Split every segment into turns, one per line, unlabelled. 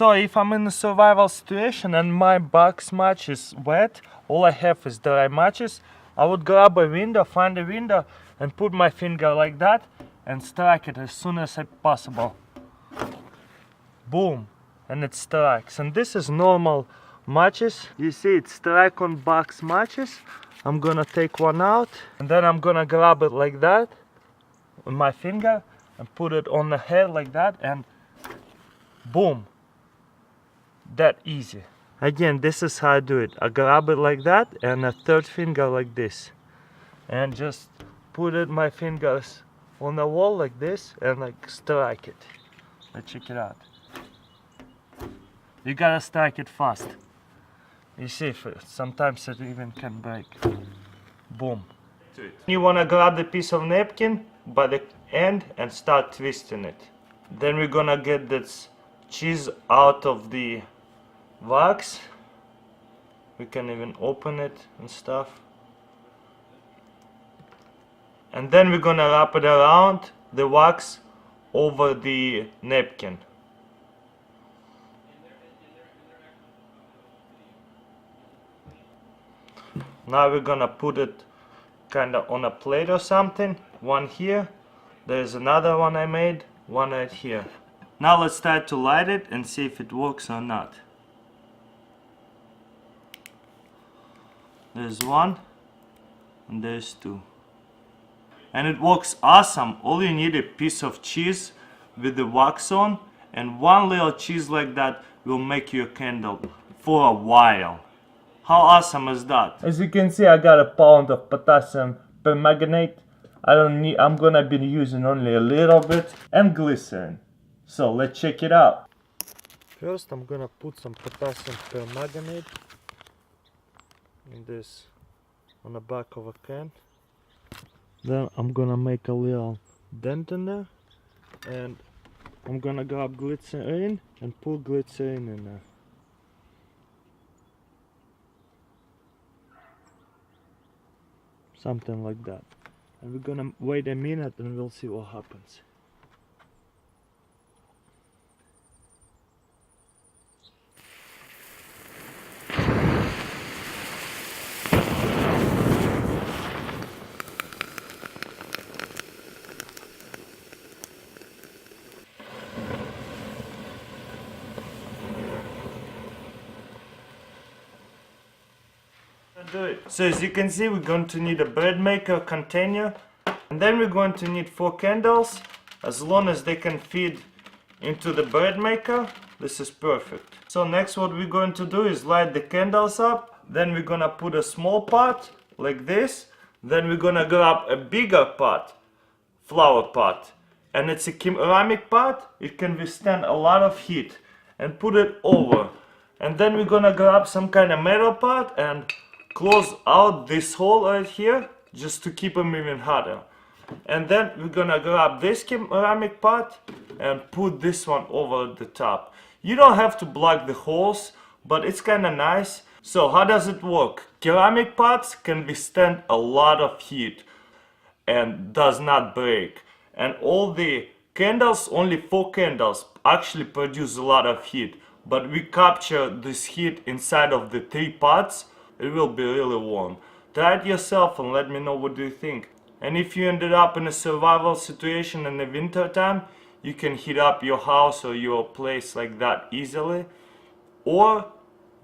So if I'm in a survival situation and my box match is wet, all I have is dry matches, I would grab a window, find a window, and put my finger like that and strike it as soon as possible. Boom, and it strikes. And this is normal matches. You see it strike on box matches. I'm gonna take one out and then I'm gonna grab it like that with my finger and put it on the head like that, and boom, that easy. Again, this is how I do it. I grab it like that and a third finger like this, and just put it my fingers on the wall like this and like strike it. Let's check it out. You gotta strike it fast. You see, sometimes it even can break. Boom. You wanna grab the piece of napkin by the end and start twisting it. Then we're gonna get this cheese out of the wax. We can even open it and stuff. And then we're gonna wrap it around the wax over the napkin. Now we're gonna put it kinda on a plate or something. One here. There's another one I made. One right here. Now let's try to light it and see if it works or not. There's one and there's two. And it works awesome. All you need is a piece of cheese with the wax on, and one little cheese like that will make you a candle for a while. How awesome is that? As you can see, I got a pound of potassium permanganate. I'm gonna be using only a little bit, and glycerin. So let's check it out. First I'm gonna put some potassium permanganate in this, on the back of a can. Then I'm gonna make a little dent in there, and I'm gonna grab glycerin and put glycerin in there. Something like that. And we're gonna wait a minute and we'll see what happens. Do it. So as you can see, we're going to need a bread maker container, and then we're going to need 4 candles. As long as they can feed into the bread maker, this is perfect. So next what we're going to do is light the candles up. Then we're gonna put a small pot like this. Then we're gonna grab a bigger pot, flower pot, and it's a ceramic pot. It can withstand a lot of heat, and put it over. And then we're gonna grab some kind of metal pot and close out this hole right here just to keep them even hotter. And then we're gonna grab this ceramic pot and put this one over the top. You don't have to block the holes, but it's kind of nice. So how does it work? Ceramic pots can withstand a lot of heat and does not break. And all the candles, only 4 candles, actually produce a lot of heat. But we capture this heat inside of the 3 pots. It will be really warm. Try it yourself and let me know what do you think. And if you ended up in a survival situation in the winter time, you can heat up your house or your place like that easily. Or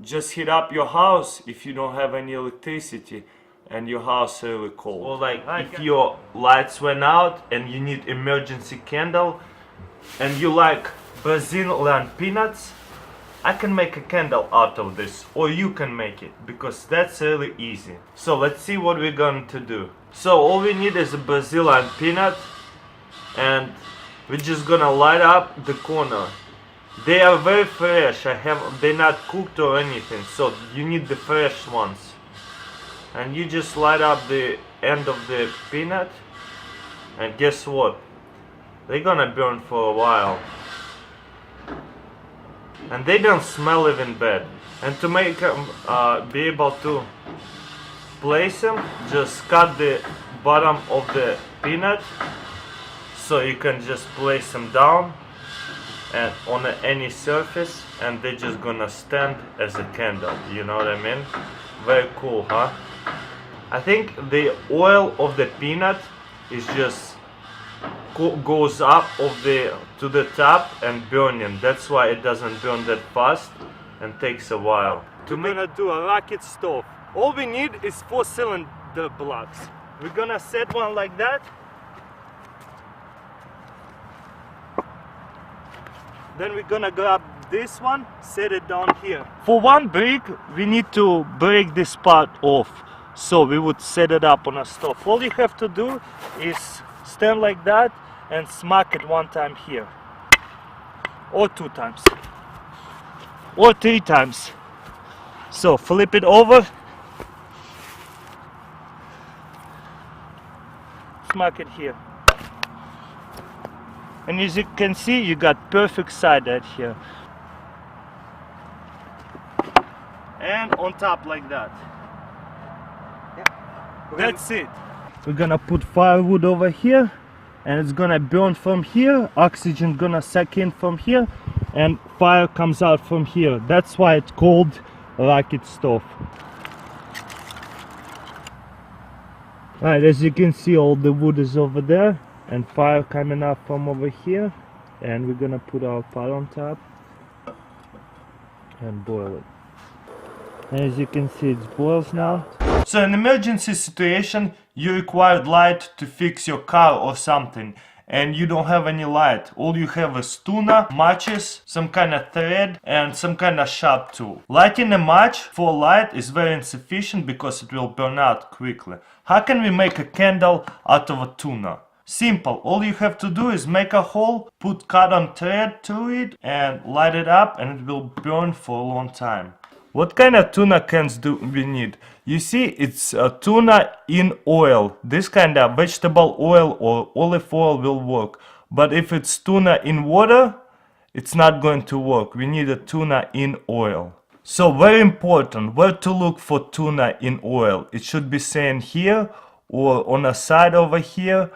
just heat up your house if you don't have any electricity and your house is really cold. Or like if your lights went out and you need emergency candle and you like Brazilian peanuts, I can make a candle out of this, or you can make it, because that's really easy. So let's see what we're going to do. So all we need is a Brazilian peanut, and we're just gonna light up the corner. They are very fresh. They're not cooked or anything, so you need the fresh ones. And you just light up the end of the peanut, and guess what? They're gonna burn for a while. And they don't smell even bad. And to make them be able to place them, just cut the bottom of the peanut so you can just place them down and on any surface, and they're just gonna stand as a candle. You know what I mean? Very cool, huh? I think the oil of the peanut is just goes up to the top and burning. That's why it doesn't burn that fast and takes a while. We're gonna do a rocket stove. All we need is 4 cylinder blocks. We're gonna set one like that. Then we're gonna grab this one, set it down here. For one brick, we need to break this part off. So we would set it up on a stove. All you have to do is stand like that and smack it 1 time here. Or 2 times. Or 3 times. So flip it over. Smack it here. And as you can see, you got perfect side right here. And on top like that. That's it. We're gonna put firewood over here, and it's gonna burn from here. Oxygen gonna suck in from here, and fire comes out from here. That's why it's called rocket stove. Alright, as you can see, all the wood is over there, and fire coming up from over here, and we're gonna put our pot on top and boil it. And as you can see, it boils now. So in emergency situation, you required light to fix your car or something, and you don't have any light. All you have is tuna, matches, some kind of thread, and some kind of sharp tool. Lighting a match for light is very insufficient because it will burn out quickly. How can we make a candle out of a tuna? Simple. All you have to do is make a hole, put cotton thread to it, and light it up, and it will burn for a long time. What kind of tuna cans do we need? You see, it's tuna in oil. This kind of vegetable oil or olive oil will work. But if it's tuna in water, it's not going to work. We need a tuna in oil. So very important, where to look for tuna in oil. It should be saying here or on a side over here.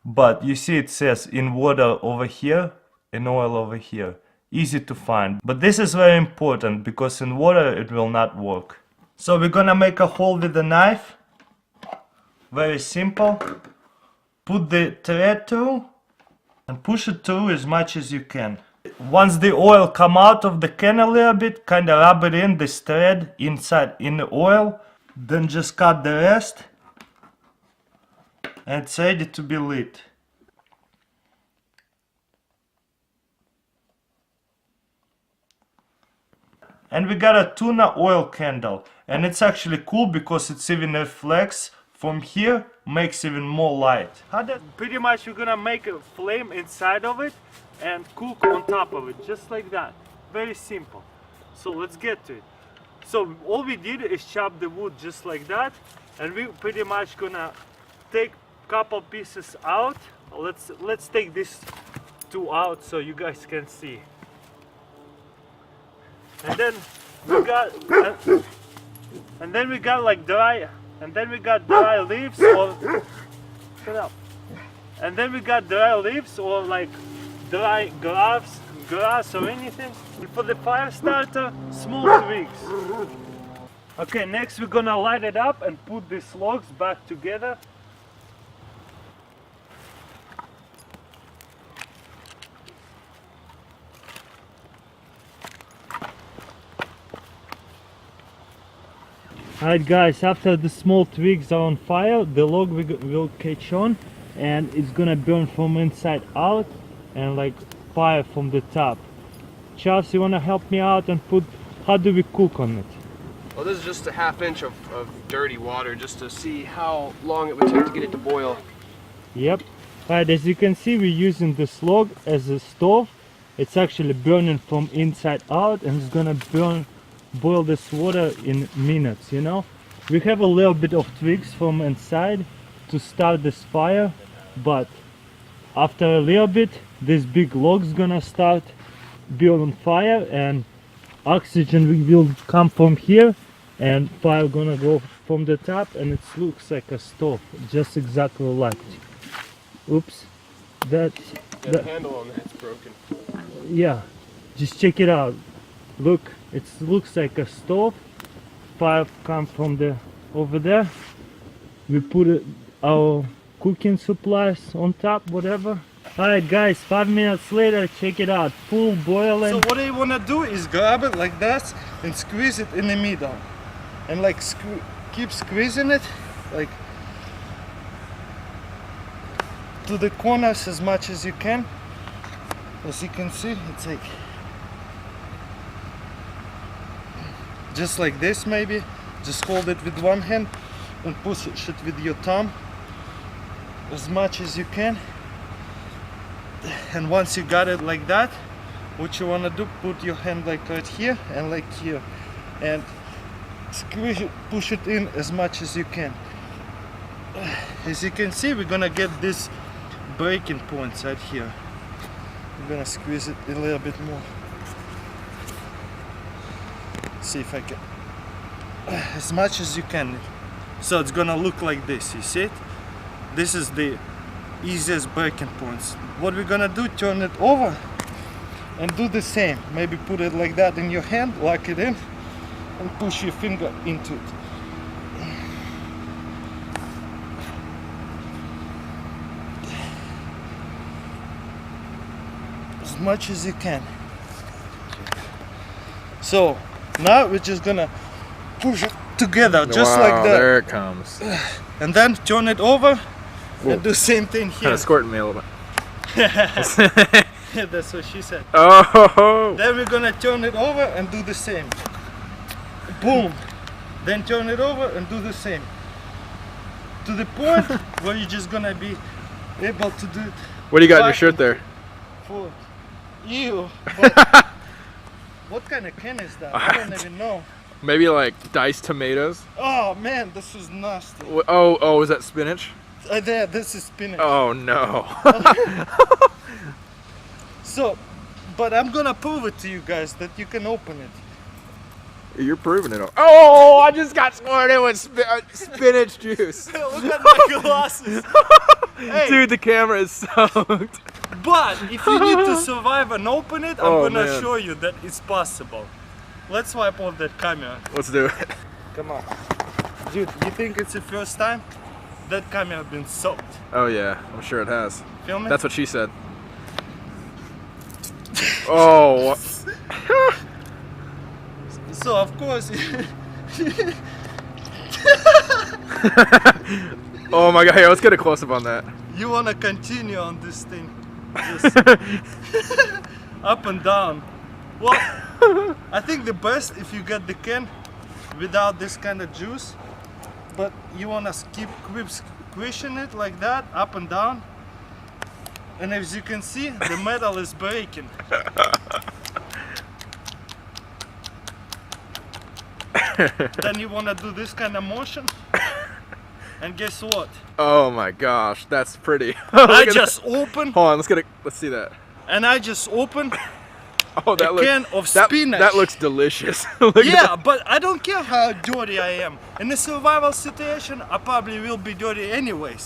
But you see it says in water over here, in oil over here. Easy to find. But this is very important because in water it will not work. So we're gonna make a hole with a knife. Very simple. Put the thread through and push it through as much as you can. Once the oil come out of the can a little bit, kind of rub it in this thread inside in the oil. Then just cut the rest. And it's ready to be lit. And we got a tuna oil candle, and it's actually cool because it's even reflects from here, makes even more light. Pretty much we're gonna make a flame inside of it and cook on top of it, just like that. Very simple. So let's get to it. So all we did is chop the wood just like that, and we pretty much gonna take couple pieces out. Let's take this 2 out so you guys can see. And then we got like dry, and then we got dry leaves or shut up. And then we got dry leaves or like dry grass or anything. And for the fire starter, small twigs. Okay, next we're gonna light it up and put these logs back together. Alright guys, after the small twigs are on fire, the log will catch on and it's gonna burn from inside out and like fire from the top. Charles, you wanna help me out and how do we cook on it?
Well, this is just a ½ inch of dirty water just to see how long it would take to get it to boil.
Yep. Alright, as you can see, we're using this log as a stove. It's actually burning from inside out and it's gonna boil this water in minutes, you know. We have a little bit of twigs from inside to start this fire, but after a little bit this big log's gonna start be on fire and oxygen will come from here and fire gonna go from the top and it looks like a stove, just exactly like. Oops,
the handle on that's broken.
yeah, just check it out. Look, it looks like a stove. Fire come from the over there. We put our cooking supplies on top, whatever. Alright guys, 5 minutes later, check it out, full boiling. So what you wanna do is grab it like that and squeeze it in the middle. And like keep squeezing it, like to the corners as much as you can. As you can see, it's like just like this maybe. Just hold it with one hand and push it with your thumb as much as you can. And once you got it like that, what you want to do, put your hand like right here and like here, and squeeze it, push it in as much as you can. As you can see, we're gonna get this breaking points right here. I'm gonna squeeze it a little bit more. See if I can, as much as you can. So it's gonna look like this, you see it? This is the easiest breaking points. What we're gonna do, turn it over and do the same. Maybe put it like that in your hand, lock it in, and push your finger into it. As much as you can. So now we're just gonna push it together, just like that.
There it comes.
And then turn it over. And do the same thing here.
Kind of squirting me a little bit.
Yeah, that's what she said.
Oh!
Then we're gonna turn it over and do the same. Boom. Then turn it over and do the same. To the point where you're just gonna be able to do it.
What do you got in your shirt there?
Forward. Ew. But what kind of can is that? I don't even know.
Maybe like diced tomatoes?
Oh man, this is nasty.
Oh, is that spinach?
There, this is spinach.
Oh no.
So, but I'm gonna prove it to you guys that you can open it.
You're proving it. Oh, I just got squirted with spinach juice.
Look at my glasses. Hey.
Dude, the camera is soaked.
But if you need to survive and open it, I'm gonna
man.
show you that it's possible. Let's wipe off that camera.
Let's do it.
Come on. Dude, you think it's the first time? That camera has been soaked.
Oh yeah, I'm sure it has.
Feel me?
That's what she said. Oh.
So of course.
Oh my god, here, let's get a close up on that.
You wanna continue on this thing. Just up and down. Well, I think the best if you get the can without this kind of juice, but you wanna keep squishing it like that, up and down. And as you can see, the metal is breaking. Then you wanna do this kind of motion. And guess what?
Oh my gosh, that's pretty.
I just opened.
Hold on, let's see that.
And I just opened
Oh, that
a can of spinach.
That looks delicious. Look
Yeah, but I don't care how dirty I am. In a survival situation, I probably will be dirty anyways.